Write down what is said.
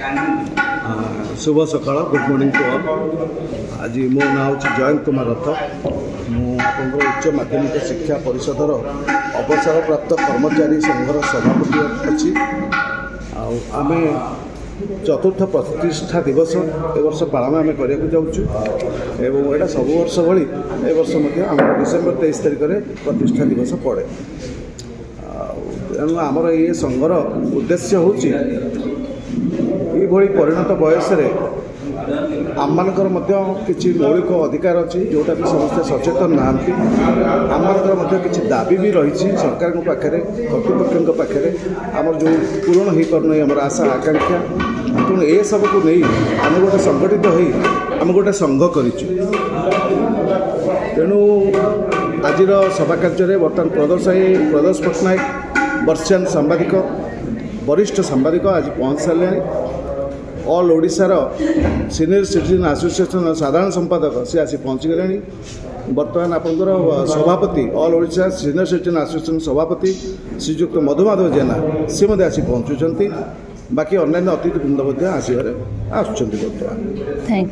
शुभ सकाळ good morning to all. आज मो ना हूँ जयंत कुमार रथ। मुझे उच्च माध्यमिक शिक्षा परिषदर अवसर प्राप्त कर्मचारी संघर सभापति अच्छी। आम चतुर्थ प्रतिष्ठा दिवस ए वर्ष पालन आम करने जाऊँ यहाँ सब वर्ष भली ए वर्ष डिसेम्बर 23 तारिख में प्रतिष्ठा दिवस पड़े। तेणु आमर ये संघर उद्देश्य हूँ ये परिणत बयस आमମାନଙ୍କର ମଧ୍ୟ କିଛି ମୌଳିକ ଅଧିକାର ଅଛି जोटा भी समस्ते सचेतन नाहांती। आमମାନଙ୍କର ମଧ୍ୟ କିଛି दाबी भी रही सरकार पाखे कर्तृपक्ष पाखे आमर जो पूरण हो पारना आम आशा आकांक्षा तेणु ए सब को नहीं आम गोटे संगठित हो आम गोटे संघ करूँ। तेणु आज सभा कार्य बर्तमान प्रदोष पट्टनायक वर्षियान सांबादिक वरिष्ठ सांबादिक आज पहुँच सारे। ऑल ओडिशार सीनियर सिटीजन एसोसिएशन साधारण संपादक सी आसी पहुँची गले। बर्तमान आपंकर सभापति all Odisha senior citizen association सभापति श्रीजुक्त मधुमाधव जेना सी आसी पहुँचुंट। बाकी अन्य अतिथि वृंद आसबार आसुच्च बर्तमान।